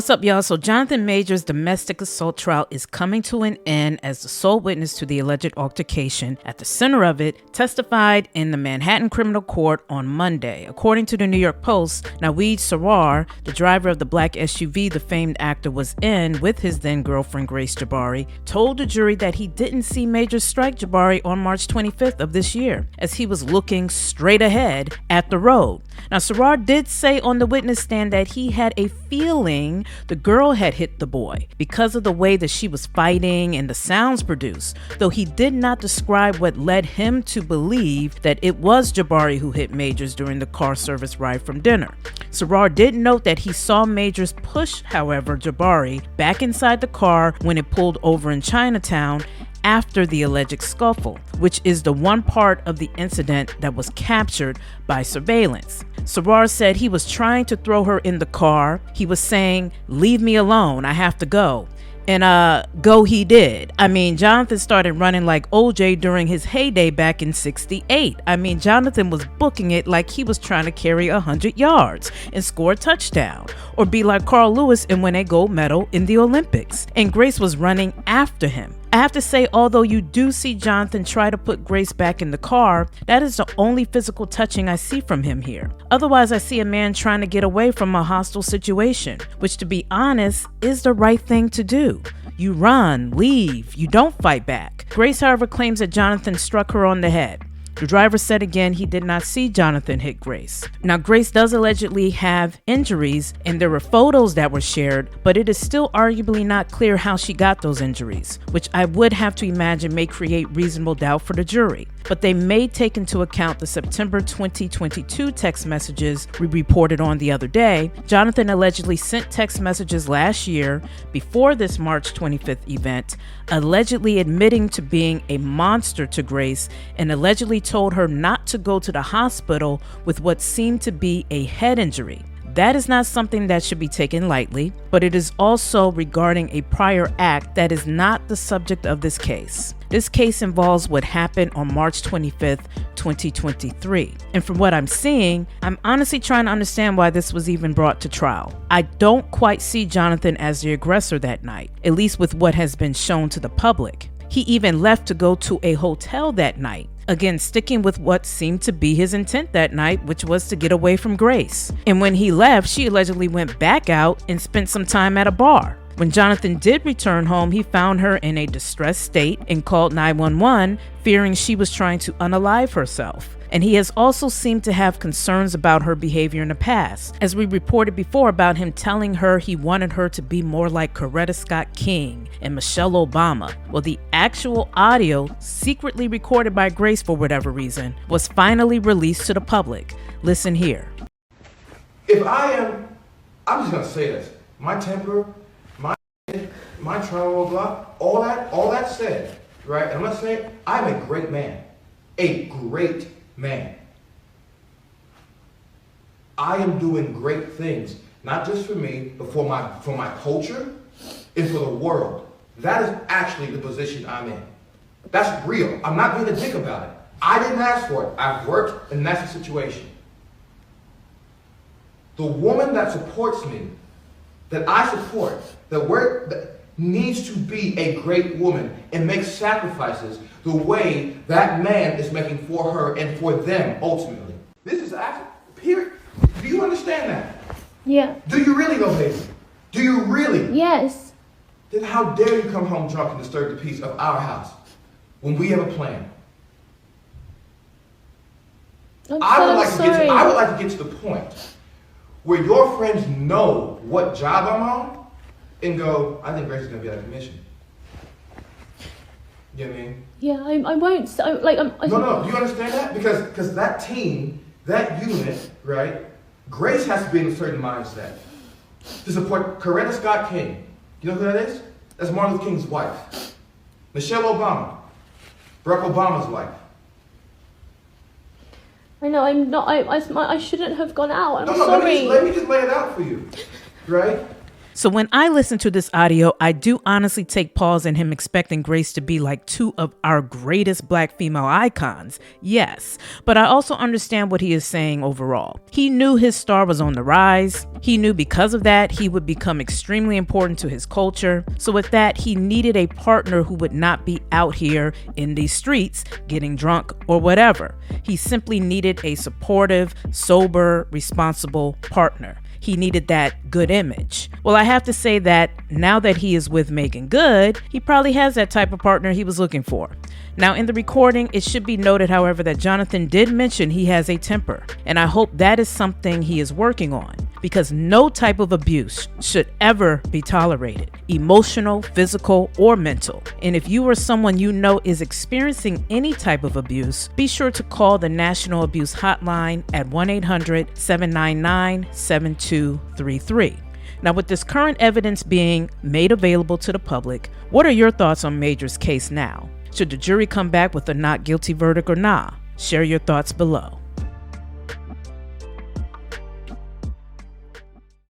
What's up, y'all? So Jonathan Majors' domestic assault trial is coming to an end as the sole witness to the alleged altercation. At the center of it, testified in the Manhattan Criminal Court on Monday. According to the New York Post, Naweed Sarwar, the driver of the black SUV the famed actor was in with his then-girlfriend Grace Jabarri, told the jury that he didn't see Majors strike Jabbari on March 25th of this year, as he was looking straight ahead at the road. Now, Sarwar did say on the witness stand that he had a feeling the girl had hit the boy because of the way that she was fighting and the sounds produced, though he did not describe what led him to believe that it was Jabbari who hit Majors during the car service ride from dinner. Sarwar did note that he saw Majors push, however, Jabbari back inside the car when it pulled over in Chinatown after the alleged scuffle, which is the one part of the incident that was captured by surveillance. Sarwar said he was trying to throw her in the car. He was saying, "Leave me alone, I have to go." And go he did. I mean, Jonathan started running like OJ during his heyday back in '68. I mean, Jonathan was booking it like he was trying to carry 100 yards and score a touchdown, or be like Carl Lewis and win a gold medal in the Olympics. And Grace was running after him. I have to say, although you do see Jonathan try to put Grace back in the car, that is the only physical touching I see from him here. Otherwise, I see a man trying to get away from a hostile situation, which, to be honest, is the right thing to do. You run, leave, you don't fight back. Grace, however, claims that Jonathan struck her on the head. The driver said again he did not see Jonathan hit Grace. Now, Grace does allegedly have injuries, and there were photos that were shared, but it is still arguably not clear how she got those injuries, which I would have to imagine may create reasonable doubt for the jury. But they may take into account the September 2022 text messages we reported on the other day. Jonathan allegedly sent text messages last year before this March 25th event, allegedly admitting to being a monster to Grace and allegedly told her not to go to the hospital with what seemed to be a head injury. That is not something that should be taken lightly, but it is also regarding a prior act that is not the subject of this case. This case involves what happened on March 25th, 2023. And from what I'm seeing, I'm honestly trying to understand why this was even brought to trial. I don't quite see Jonathan as the aggressor that night, at least with what has been shown to the public. He even left to go to a hotel that night. Again, sticking with what seemed to be his intent that night, which was to get away from Grace. And when he left, she allegedly went back out and spent some time at a bar. When Jonathan did return home, he found her in a distressed state and called 911, fearing she was trying to unalive herself. And he has also seemed to have concerns about her behavior in the past, as we reported before about him telling her he wanted her to be more like Coretta Scott King and Michelle Obama. Well, the actual audio, secretly recorded by Grace for whatever reason, was finally released to the public. Listen here. I'm just gonna say this, my temper, my trauma, blah, all that said, right? And I'm not saying I'm a great man. I am doing great things, not just for me, but for my culture and for the world. That is actually the position I'm in. That's real. I'm not being a dick about it. I didn't ask for it. I've worked, and that's the situation. The woman that supports me, that I support, that needs to be a great woman and make sacrifices the way that man is making for her and for them ultimately. This is actually, period. Do you understand that? Yeah. Do you really though, baby? Do you really? Yes. Then how dare you come home drunk and disturb the peace of our house when we have a plan? I would like to get to the point where your friends know what job I'm on and go, I think Grace is going to be out of commission. You know what I mean? Yeah, I won't. No, do you understand that? Because that team, that unit, right? Grace has to be in a certain mindset to support Coretta Scott King. You know who that is? That's Martin Luther King's wife. Michelle Obama, Barack Obama's wife. I know, I'm not, I shouldn't have gone out. I'm No, sorry. let me just lay it out for you, right? So when I listen to this audio, I do honestly take pause in him expecting Grace to be like two of our greatest Black female icons. Yes, but I also understand what he is saying overall. He knew his star was on the rise. He knew because of that, he would become extremely important to his culture. So with that, he needed a partner who would not be out here in these streets getting drunk or whatever. He simply needed a supportive, sober, responsible partner. He needed that good image. Well, I have to say that now that he is with Meagan Good, he probably has that type of partner he was looking for. Now, in the recording, it should be noted, however, that Jonathan did mention he has a temper, and I hope that is something he is working on, because no type of abuse should ever be tolerated, emotional, physical, or mental. And if you or someone you know is experiencing any type of abuse, be sure to call the National Abuse Hotline at 1-800-799-7233. Now, with this current evidence being made available to the public, what are your thoughts on Major's case now? Should the jury come back with a not guilty verdict or nah? Share your thoughts below.